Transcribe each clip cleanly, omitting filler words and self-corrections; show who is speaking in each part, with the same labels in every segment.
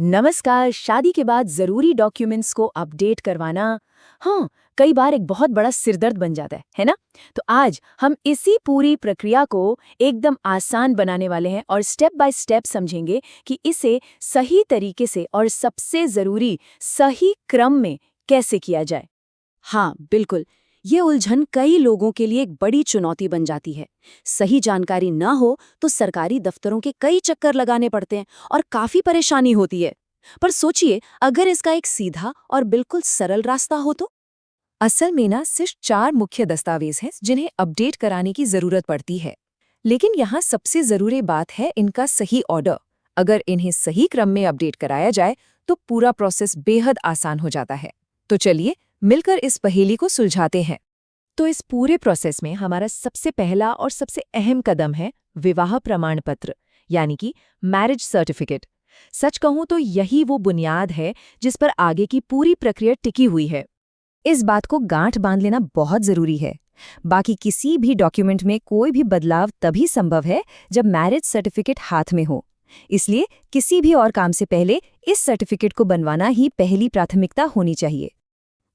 Speaker 1: नमस्कार। शादी के बाद जरूरी डॉक्यूमेंट्स को अपडेट करवाना हाँ कई बार एक बहुत बड़ा सिरदर्द बन जाता है ना। तो आज हम इसी पूरी प्रक्रिया को एकदम आसान बनाने वाले हैं और स्टेप बाय स्टेप समझेंगे कि इसे सही तरीके से और सबसे जरूरी सही क्रम में कैसे किया जाए।
Speaker 2: हाँ बिल्कुल, ये उलझन कई लोगों के लिए एक बड़ी चुनौती बन जाती है। सही जानकारी ना हो तो सरकारी दफ्तरों के कई चक्कर लगाने पड़ते हैं और काफी परेशानी होती है। पर सोचिए, अगर इसका एक सीधा और बिल्कुल सरल रास्ता हो तो।
Speaker 3: असल में ना सिर्फ 4 मुख्य दस्तावेज हैं जिन्हें अपडेट कराने की जरूरत पड़ती है। लेकिन यहाँ सबसे जरूरी बात है इनका सही ऑर्डर। अगर इन्हें सही क्रम में अपडेट कराया जाए तो पूरा प्रोसेस बेहद आसान हो जाता है। तो चलिए मिलकर इस पहेली को सुलझाते हैं। तो इस पूरे प्रोसेस में हमारा सबसे पहला और सबसे अहम कदम है विवाह प्रमाण पत्र, यानी कि मैरिज सर्टिफिकेट। सच कहूं तो यही वो बुनियाद है जिस पर आगे की पूरी प्रक्रिया टिकी हुई है। इस बात को गांठ बांध लेना बहुत जरूरी है। बाकी किसी भी डॉक्यूमेंट में कोई भी बदलाव तभी संभव है जब मैरिज सर्टिफिकेट हाथ में हो। इसलिए किसी भी और काम से पहले इस सर्टिफिकेट को बनवाना ही पहली प्राथमिकता होनी चाहिए।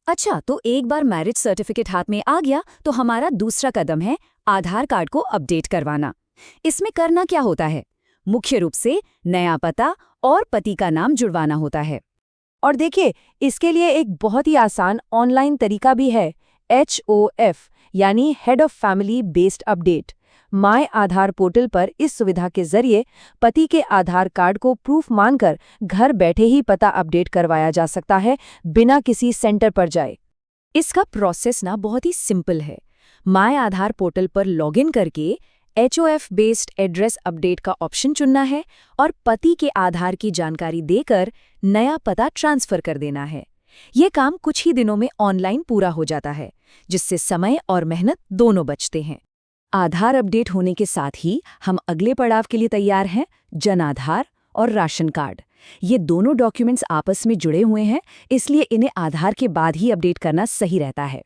Speaker 2: अच्छा, तो एक बार मैरिज सर्टिफिकेट हाथ में आ गया तो हमारा दूसरा कदम है आधार कार्ड को अपडेट करवाना। इसमें करना क्या होता है? मुख्य रूप से नया पता और पति का नाम जुड़वाना होता है।
Speaker 3: और देखिए, इसके लिए एक बहुत ही आसान ऑनलाइन तरीका भी है, HOF यानी head of family based update. My Aadhaar portal पर इस सुविधा के जरिए पति के आधार कार्ड को प्रूफ मानकर घर बैठे ही पता अपडेट करवाया जा सकता है, बिना किसी सेंटर पर जाए।
Speaker 2: इसका प्रोसेस बहुत ही सिंपल है। माय आधार पोर्टल पर लॉगिन करके HOF बेस्ड एड्रेस अपडेट का ऑप्शन चुनना है और पति के आधार की जानकारी देकर नया पता ट्रांसफर कर देना है। ये काम कुछ ही दिनों में ऑनलाइन पूरा हो जाता है, जिससे समय और मेहनत दोनों बचते हैं। आधार अपडेट होने के साथ ही हम अगले पड़ाव के लिए तैयार हैं, जन आधार और राशन कार्ड। ये दोनों डॉक्यूमेंट्स आपस में जुड़े हुए हैं, इसलिए इन्हें आधार के बाद ही अपडेट करना सही रहता है।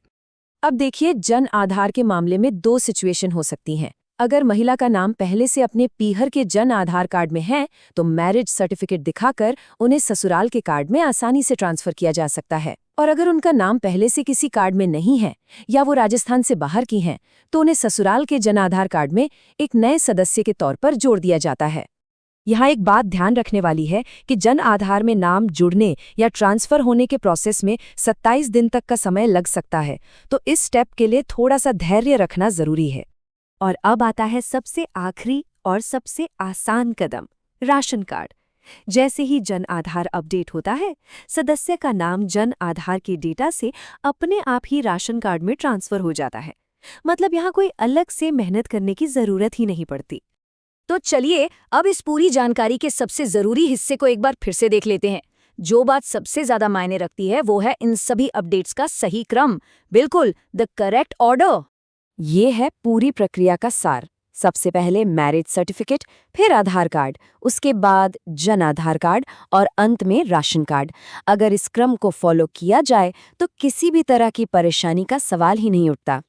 Speaker 3: अब देखिए, जन आधार के मामले में 2 सिचुएशन हो सकती हैं। अगर महिला का नाम पहले से अपने पीहर के जन आधार कार्ड में है तो मैरिज सर्टिफिकेट दिखाकर उन्हें ससुराल के कार्ड में आसानी से ट्रांसफर किया जा सकता है। और अगर उनका नाम पहले से किसी कार्ड में नहीं है या वो राजस्थान से बाहर की हैं, तो उन्हें ससुराल के जन आधार कार्ड में एक नए सदस्य के तौर पर जोड़ दिया जाता है। यहाँ एक बात ध्यान रखने वाली है कि जन आधार में नाम जुड़ने या ट्रांसफर होने के प्रोसेस में 27 दिन तक का समय लग सकता है, तो इस स्टेप के लिए थोड़ा सा धैर्य रखना जरूरी है।
Speaker 1: और अब आता है सबसे आखिरी और सबसे आसान कदम, राशन कार्ड। जैसे ही जन आधार अपडेट होता है, सदस्य का नाम जन आधार के डेटा से अपने आप ही राशन कार्ड में ट्रांसफर हो जाता है। मतलब यहाँ कोई अलग से मेहनत करने की जरूरत ही नहीं पड़ती।
Speaker 2: तो चलिए अब इस पूरी जानकारी के सबसे जरूरी हिस्से को एक बार फिर से देख लेते हैं। जो बात सबसे ज्यादा मायने रखती है वो है इन सभी अपडेट्स का सही क्रम, बिल्कुल द करेक्ट ऑर्डर।
Speaker 3: ये है पूरी प्रक्रिया का सार। सबसे पहले मैरिज सर्टिफिकेट, फिर आधार कार्ड, उसके बाद जन आधार कार्ड और अंत में राशन कार्ड। अगर इस क्रम को फॉलो किया जाए तो किसी भी तरह की परेशानी का सवाल ही नहीं उठता।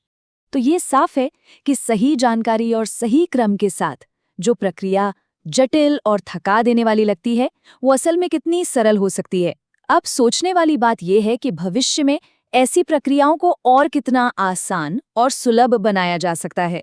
Speaker 2: तो ये साफ है कि सही जानकारी और सही क्रम के साथ जो प्रक्रिया जटिल और थका देने वाली लगती है, वो असल में कितनी सरल हो सकती है। अब सोचने वाली बात यह है कि भविष्य में ऐसी प्रक्रियाओं को और कितना आसान और सुलभ बनाया जा सकता है।